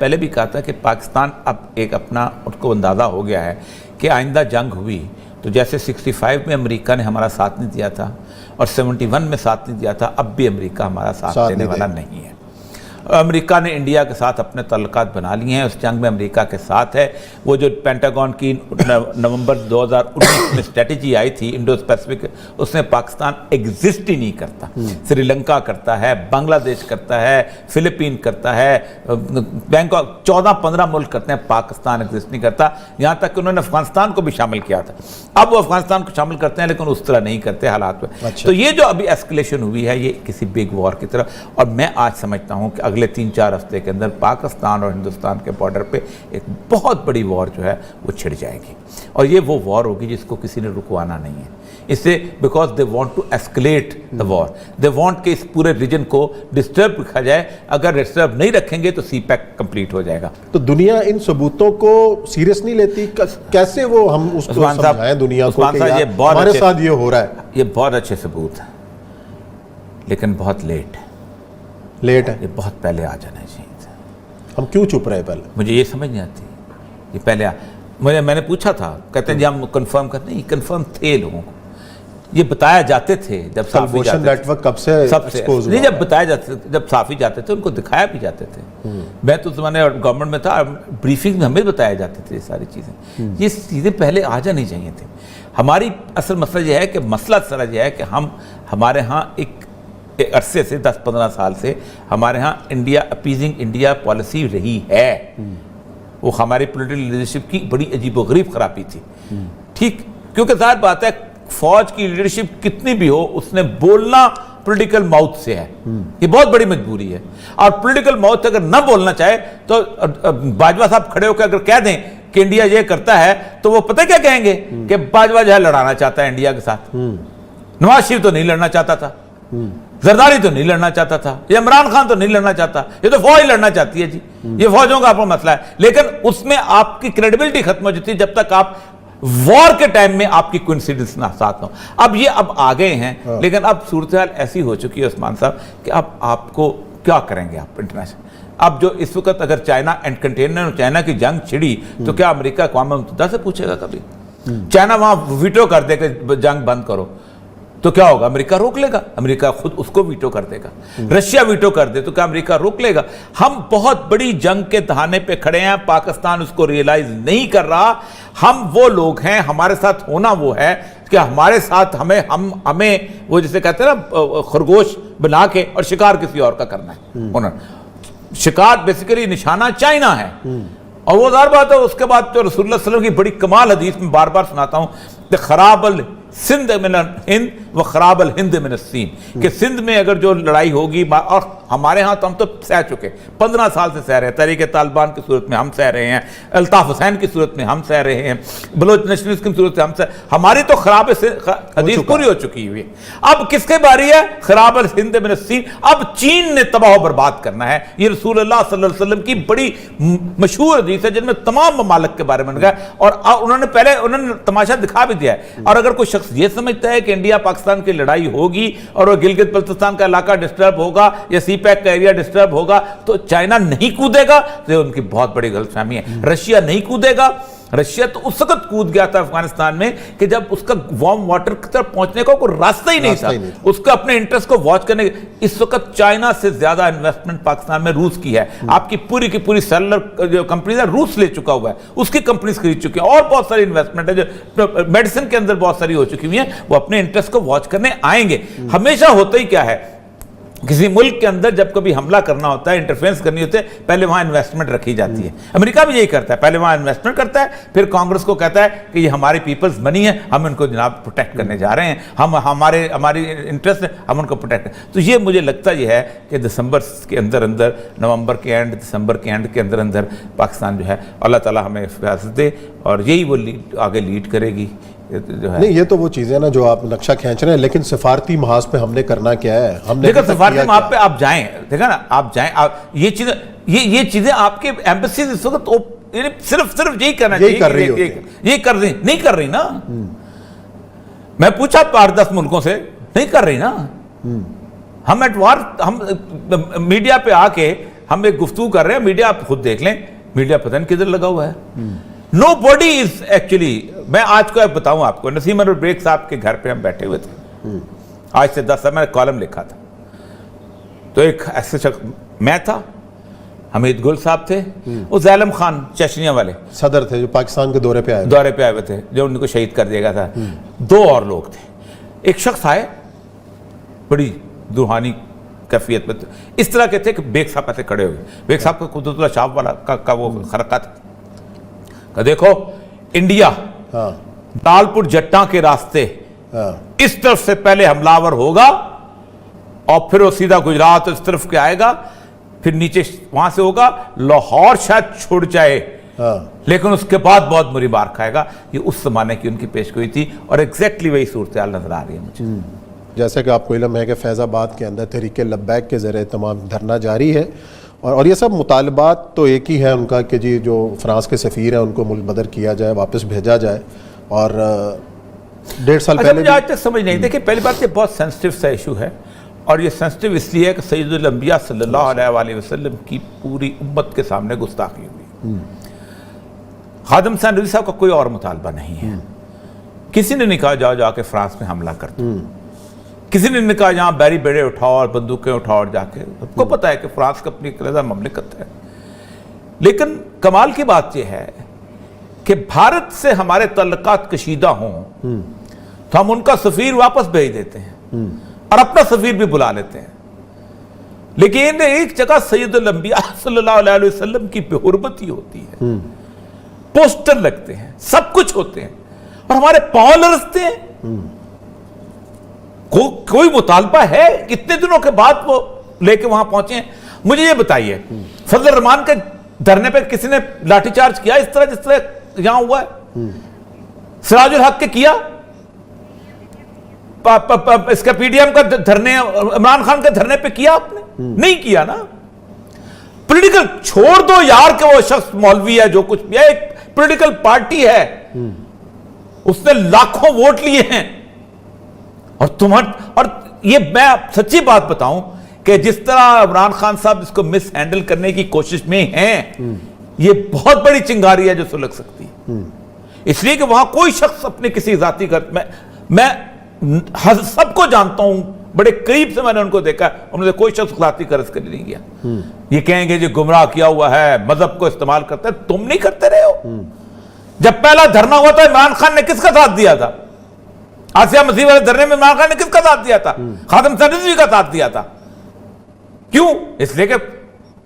پہلے بھی کہا تھا کہ پاکستان اب ایک اپنا اس کو اندازہ ہو گیا ہے کہ آئندہ جنگ ہوئی تو جیسے 65 میں امریکہ نے ہمارا ساتھ نہیں دیا تھا اور 71 میں ساتھ نہیں دیا تھا، اب بھی امریکہ ہمارا ساتھ دینے والا نہیں ہے۔ امریکہ نے انڈیا کے ساتھ اپنے تعلقات بنا لیے ہیں، اس جنگ میں امریکہ کے ساتھ ہے۔ وہ جو پینٹاگون کی نومبر 2019 میں اسٹریٹجی آئی تھی انڈو اسپیسفک، اس میں پاکستان ایگزسٹ ہی نہیں کرتا۔ سری لنکا کرتا ہے، بنگلہ دیش کرتا ہے، فلپین کرتا ہے، بینکاک، 14-15 ملک کرتے ہیں، پاکستان ایگزسٹ نہیں کرتا۔ یہاں تک کہ انہوں نے افغانستان کو بھی شامل کیا تھا، اب وہ افغانستان کو شامل کرتے ہیں لیکن اس طرح نہیں کرتے حالات میں۔ تو یہ جو ابھی ایسکلیشن ہوئی ہے یہ کسی بگ وار کی طرح، اور میں آج سمجھتا ہوں کہ اگلے 3-4 ہفتے کے اندر پاکستان اور ہندوستان کے بارڈر پہ ایک بہت بڑی وار جو ہے وہ چھڑ جائے گی، اور یہ وہ وار ہوگی جس کو کسی نے رکوانا نہیں ہے۔ اس سے because they want to escalate the war, they want کہ اس پورے ریجن کو ڈسٹرب رکھا جائے۔ اگر ڈسٹرب نہیں رکھیں گے تو سی پیک کمپلیٹ ہو جائے گا۔ تو دنیا ان ثبوتوں کو سیریس نہیں لیتی، کیسے وہ ہم اس کو سمجھائیں دنیا کو کہ ہمارے ساتھ یہ ہو رہا ہے؟ یہ بہت اچھے ثبوت ہیں لیکن بہت لیٹ ہے، یہ بہت پہلے آ جانا چاہیے۔ ہم کیوں چھپ رہے پہلے؟ مجھے یہ سمجھ نہیں آتی، یہ پہلے میں نے پوچھا تھا، کہتے ہیں جی ہم کنفرم کرتے ہیں، کنفرم تھے لوگوں کو، یہ بتایا جاتے تھے جب صحافی جاتے تھے، نیٹ ورک کب سے ایکسپوز ہوا؟ نہیں، جب بتایا جاتے تھے، جب صحافی جاتے تھے ان کو دکھایا بھی جاتے تھے۔ میں تو زمانے گورنمنٹ میں تھا، بریفنگ میں ہمیں بتایا جاتے تھے یہ ساری چیزیں، یہ چیزیں پہلے آ جانی چاہیے تھے۔ ہماری اصل مسئلہ یہ ہے کہ یہ ہے کہ ہمارے ہاں ایک عرصے سے 10-15 سال سے ہمارے ہاں انڈیا اپیزنگ انڈیا پالیسی رہی ہے، وہ ہماری پولیٹیکل لیڈرشپ کی بڑی عجیب و غریب خرابی تھی، ٹھیک؟ کیونکہ ظاہر بات ہے فوج کی لیڈرشپ کتنی بھی ہو، اس نے بولنا پولیٹیکل ماؤتھ سے ہے، یہ بہت بڑی مجبوری ہے، اور پولیٹیکل ماؤتھ اگر نہ بولنا چاہے تو باجوہ صاحب کھڑے ہو کے اگر کہہ دیں کہ انڈیا یہ کرتا ہے تو وہ پتہ کیا کہیں گے کہ باجوہ جو ہے لڑانا چاہتا ہے انڈیا کے ساتھ۔ نواز شریف تو نہیں لڑنا چاہتا تھا، زرداری تو نہیں لڑنا چاہتا تھا، یہ عمران خان تو نہیں لڑنا چاہتا، یہ تو فوج لڑنا چاہتی ہے جی، یہ فوجوں کا اپنا مسئلہ ہے۔ لیکن اس میں آپ کی کریڈیبلٹی ختم ہو جاتی ہے جب تک آپ وار کے ٹائم میں آپ کی کوئنسیڈنس نہ ساتھ ہو۔ اب آ گئے ہیں، لیکن اب صورتحال ایسی ہو چکی ہے عثمان صاحب کہ اب آپ کو کیا کریں گے آپ انٹرنیشنل؟ اب جو اس وقت اگر چائنا اینڈ کنٹینر اور چائنا کی جنگ چھڑی تو کیا امریکہ اقوام متحدہ سے پوچھے گا کبھی؟ چائنا وہاں ویٹو کر دے کہ جنگ بند کرو تو کیا ہوگا؟ امریکہ روک لے گا، امریکہ خود اس کو ویٹو کر دے گا۔ رشیا ویٹو کر دے تو کیا امریکہ روک لے گا؟ ہم بہت بڑی جنگ کے دہانے پہ کھڑے ہیں، پاکستان اس کو ریئلائز نہیں کر رہا۔ ہم وہ لوگ ہیں، ہمارے ساتھ ہونا وہ ہے کہ ہمارے ساتھ ہمیں وہ جسے کہتے ہیں نا خرگوش بنا کے اور شکار کسی اور کا کرنا ہے۔ شکار بیسیکلی نشانہ چائنا ہے، اور وہ ظاہر بات ہے۔ اس کے بعد جو رسول اللہ صلی اللہ علیہ وسلم کی بڑی کمال حدیث میں بار بار سناتا ہوں کہ خراب سندھ من الہند و خراب الہند من الصین، کہ سندھ میں اگر جو لڑائی ہوگی، اور ہمارے ہاں تو ہم تو سہ چکے، 15 سال سے سہ رہے ہیں، تحریک طالبان کی صورت میں ہم سہ رہے ہیں، الطاف حسین کی صورت میں ہم سہ رہے ہیں، بلوچ نیشنلزم کی صورت سے ہم سہ، ہماری تو خراب حدیث پوری ہو چکی ہوئی ہے۔ اب کس کے باری ہے؟ خراب الہند من الصین۔ اب چین نے تباہ و برباد کرنا ہے۔ یہ رسول اللہ صلی اللہ علیہ وسلم کی بڑی مشہور حدیث ہے جن میں تمام ممالک کے بارے میں گیا، اور انہوں نے تماشا دکھا بھی دیا ہے۔ اور اگر کوئی شخص یہ سمجھتا ہے کہ انڈیا پاکستان کی لڑائی ہوگی اور وہ گلگت بلتستان کا علاقہ ڈسٹرب ہوگا یا سی پیک کا ایریا ڈسٹرب ہوگا تو چائنا نہیں کودے گا، تو ان کی بہت بڑی غلط فہمی ہے۔ رشیا نہیں کودے گا، رشیا تو اس وقت کود گیا تھا افغانستان میں کہ جب اس کا وارم واٹر کی طرف پہنچنے کا کوئی راستہ ہی نہیں تھا، اس کا اپنے انٹرسٹ کو واچ کرنے۔ اس وقت چائنا سے زیادہ انویسٹمنٹ پاکستان میں روس کی ہے، آپ کی پوری سیلولر جو کمپنیز ہے روس لے چکا ہوا ہے، اس کی کمپنیز خرید چکی ہیں، اور بہت ساری انویسٹمنٹ ہے جو میڈیسن کے اندر بہت ساری ہو چکی ہوئی ہیں، وہ اپنے انٹرسٹ کو واچ کرنے آئیں گے۔ ہمیشہ ہوتا ہی کیا ہے، کسی ملک کے اندر جب کبھی حملہ کرنا ہوتا ہے، انٹرفیرنس کرنی ہوتی ہے، پہلے وہاں انویسٹمنٹ رکھی جاتی ہے۔ امریکہ بھی یہی کرتا ہے، پہلے وہاں انویسٹمنٹ کرتا ہے، پھر کانگریس کو کہتا ہے کہ یہ ہماری پیپلز منی ہے، ہم ان کو جناب پروٹیکٹ کرنے جا رہے ہیں، ہماری انٹرسٹ ہے، ہم ان کو پروٹیکٹ کریں۔ تو یہ مجھے لگتا یہ ہے کہ دسمبر کے اندر نومبر کے اینڈ دسمبر کے اینڈ کے اندر پاکستان جو ہے، اللہ تعالیٰ ہمیں حفاظت دے، اور یہی وہ آگے لیڈ کرے گی۔ نہیں، یہ تو وہ چیزیں نا جو آپ نقشہ کھینچ رہے ہیں، لیکن سفارتی محاذ پہ ہم نے کرنا کیا ہے؟ ہم نے سفارتی محاذ پہ آپ جائیں، دیکھا نا، آپ جائیں، یہ چیزیں آپ کے ایمبیسیز اس وقت صرف یہی کرنا چاہیے، یہ کر رہی نہیں کر رہی نا۔ میں پوچھا 8-10 ملکوں سے، نہیں کر رہی نا۔ ہم ایٹ وار، ہم میڈیا پہ آ کے ہم ایک گفتگو کر رہے ہیں, میڈیا آپ خود دیکھ لیں, میڈیا پتہ نہیں کدھر لگا ہوا ہے. نو باڈی از ایکچولی, میں آج کو بتاؤں آپ کو, نسیم انور بیگ صاحب کے گھر پہ ہم بیٹھے ہوئے تھے, آج سے 10 سال میں نے کالم لکھا تھا, تو ایک ایسے شخص, میں تھا, حمید گل صاحب تھے, وہ زیلم خان چچنیا والے صدر تھے جو پاکستان کے دورے پہ آئے ہوئے تھے, جو ان کو شہید کر دیا گیا تھا, 2 اور لوگ تھے. ایک شخص آئے بڑی روحانی کیفیت میں, اس طرح کے تھے کہ بیگ صاحب ایسے کھڑے ہوئے, بیگ صاحب کا قدرت اللہ شاہ والا کا وہ خرقہ تھا, کہ دیکھو انڈیا لالپور جٹاں کے راستے اس طرف سے پہلے حملہ ہوگا اور پھر وہ سیدھا گجرات اس طرف کے آئے گا, پھر نیچے وہاں سے ہوگا, لاہور شاید چھوڑ جائے لیکن اس کے بعد بہت بری مار کھائے گا. یہ اس زمانے کی ان کی پیشگوئی تھی اور ایگزیکٹلی وہی صورتحال نظر آ رہی ہے مجھے. جیسا کہ آپ کو علم ہے کہ فیض آباد کے اندر تحریک لبیک کے ذریعے تمام دھرنا جاری ہے, اور یہ سب مطالبات تو ایک ہی ہے ان کا کہ جی جو فرانس کے سفیر ہیں ان کو ملک بدر کیا جائے, واپس بھیجا جائے. اور 1.5 سال پہلے مجھے آج تک سمجھ نہیں, دیکھیں پہلی بات یہ بہت سینسٹیو سا ایشو ہے, اور یہ سینسٹیو اس لیے ہے کہ سید الانبیاء صلی اللہ علیہ وآلہ وسلم کی پوری امت کے سامنے گستاخی ہوئی. خادم حسین رضوی صاحب کا کوئی اور مطالبہ نہیں ہے. کسی نے نہیں کہا جاؤ جا کے فرانس میں حملہ کر دو, کسی نے نہیں کہا جہاں بیری بیڑے اٹھاؤ اور بندوقیں اٹھاؤ اور جا کے, سب کو پتا ہے کہ فرانس کا اپنی علیحدہ مملکت ہے. لیکن کمال کی بات یہ ہے کہ بھارت سے ہمارے تعلقات کشیدہ ہوں تو ہم ان کا سفیر واپس بھیج دیتے ہیں اور اپنا سفیر بھی بلا لیتے ہیں, لیکن ایک جگہ سید الانبیاء صلی اللہ علیہ وسلم کی بے حرمتی ہوتی ہے, پوسٹر لگتے ہیں, سب کچھ ہوتے ہیں, اور ہمارے پاؤں لرزتے ہیں. کوئی مطالبہ ہے؟ اتنے دنوں کے بعد وہ لے کے وہاں پہنچے ہیں. مجھے یہ بتائیے, فضل الرحمان کے دھرنے پہ کسی نے لاٹھی چارج کیا اس طرح جس طرح یہاں ہوا ہے؟ سراج الحق کے کیا؟ اس کا پی ڈی ایم کا دھرنے, عمران خان کے دھرنے پہ کیا آپ نے؟ نہیں کیا نا. پولیٹیکل چھوڑ دو یار کہ وہ شخص مولوی ہے, جو کچھ بھی ہے, ایک پولیٹیکل پارٹی ہے, اس نے لاکھوں ووٹ لیے ہیں, اور یہ میں سچی بات بتاؤں کہ جس طرح عمران خان صاحب اس کو مس ہینڈل کرنے کی کوشش میں ہیں, یہ بہت بڑی چنگاری ہے جو سلگ سکتی ہے. اس لیے کہ وہاں کوئی شخص اپنے کسی ذاتی میں سب کو جانتا ہوں, بڑے قریب سے میں نے ان کو دیکھا, انہوں نے کوئی شخص ذاتی قرض کے لیے نہیں کیا. یہ کہیں گے جی گمراہ کیا ہوا ہے, مذہب کو استعمال کرتے ہیں, تم نہیں کرتے رہے ہو. جب پہلا دھرنا ہوا تھا عمران خان نے کس کا ساتھ دیا تھا؟ آسیہ مسیح والے دھرنے میں عمران خان نے کس کا ساتھ دیا تھا؟ خادم حسین رضوی کا ساتھ دیا تھا. کیوں؟ اس لیے کہ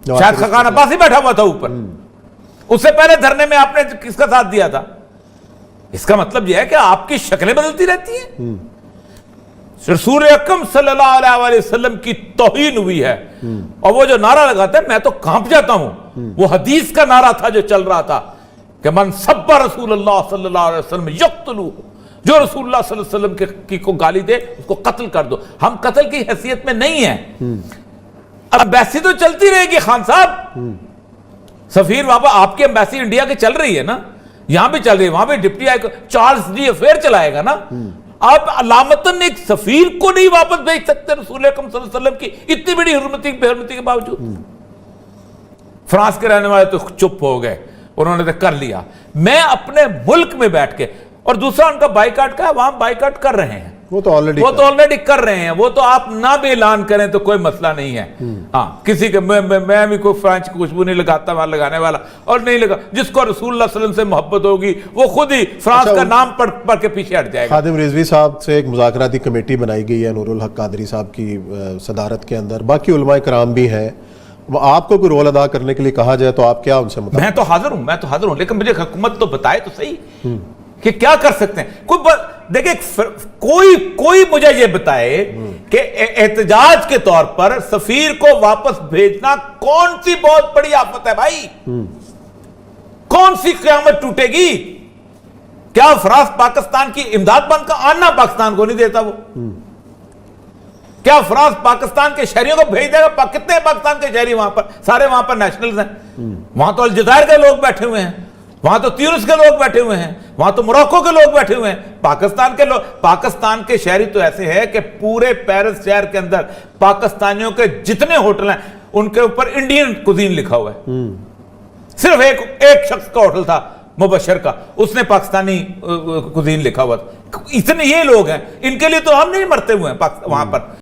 شاید خاقان عباسی بیٹھا ہوا تھا اوپر. اس سے پہلے دھرنے میں آپ نے کس کا ساتھ دیا تھا؟ اس کا مطلب یہ ہے کہ آپ کی شکلیں بدلتی رہتی ہیں. رسول اکرم صلی اللہ علیہ وآلہ وسلم کی توہین ہوئی ہے, اور وہ جو نعرہ لگاتے ہیں میں تو کانپ جاتا ہوں. وہ حدیث کا نعرہ تھا جو چل رہا تھا کہ من سب رسول اللہ صلی اللہ علیہ وسلم یقتلوہ, جو رسول اللہ صلی اللہ علیہ وسلم کی کو گالی دے اس کو قتل کر دو. ہم قتل کی حیثیت میں نہیں ہیں. اب امبیسی تو چلتی رہے گی خان صاحب, سفیر بابا آپ کی امبیسی انڈیا کی چل رہی ہے نا, یہاں بھی چل رہی ہے, وہاں بھی ڈپٹی چارلز ڈی افیئر چلائے گا نا. آپ علامتاً ایک سفیر کو نہیں واپس بھیج سکتے رسول اکرم صلی اللہ علیہ وسلم کی اتنی بڑی حرمتی بے حرمتی کے باوجود. فرانس کے رہنے والے تو چپ ہو گئے, انہوں نے تو کر لیا. میں اپنے ملک میں بیٹھ کے, اور دوسرا ان کا بائیکاٹ کا ہے, وہاں بائیکاٹ کر رہے ہیں, وہ تو آلریڈی کر رہے ہیں. وہ تو آپ نہ بھی اعلان کریں تو کوئی مسئلہ نہیں ہے. ہاں کسی کے میں بھی کوئی فرانس کی خوشبو نہیں لگاتا وہاں لگانے والا, اور نہیں لگا. جس کو رسول اللہ صلی اللہ علیہ وسلم سے محبت ہوگی وہ خود ہی فرانس کا نام پڑھ کے پیچھے ہٹ جائے گا. خادم رضوی صاحب سے ایک مذاکراتی کمیٹی بنائی گئی ہے نور الحق قادری صاحب کی صدارت کے اندر, باقی علماء کرام بھی ہیں. آپ کو کوئی رول ادا کرنے کے لیے کہا جائے تو آپ کیا ان سے میں تو حاضر ہوں, لیکن مجھے حکومت تو بتائے تو صحیح کہ کیا کر سکتے ہیں. دیکھیں کوئی مجھے یہ بتائے کہ احتجاج کے طور پر سفیر کو واپس بھیجنا کون سی بہت بڑی آفت ہے بھائی, کون سی قیامت ٹوٹے گی؟ کیا فرانس پاکستان کی امداد بند کا آنا پاکستان کو نہیں دیتا؟ وہ کیا فرانس پاکستان کے شہریوں کو بھیج دے گا؟ کتنے پاکستان کے شہری وہاں پر؟ سارے وہاں پر نیشنلز ہیں. وہاں تو الجزائر کے لوگ بیٹھے ہوئے ہیں, وہاں تو تیونس کے لوگ بیٹھے ہوئے ہیں, وہاں تو موروکو کے لوگ بیٹھے ہوئے ہیں. پاکستان کے لوگ, پاکستان کے شہری تو ایسے ہیں کہ پورے پیرس شہر کے اندر پاکستانیوں کے جتنے ہوٹل ہیں ان کے اوپر انڈین کوزین لکھا ہوا ہے. صرف ایک شخص کا ہوٹل تھا مبشر کا, اس نے پاکستانی کوزین لکھا ہوا تھا. اتنے یہ لوگ ہیں, ان کے لیے تو ہم نہیں مرتے ہوئے ہیں وہاں پر.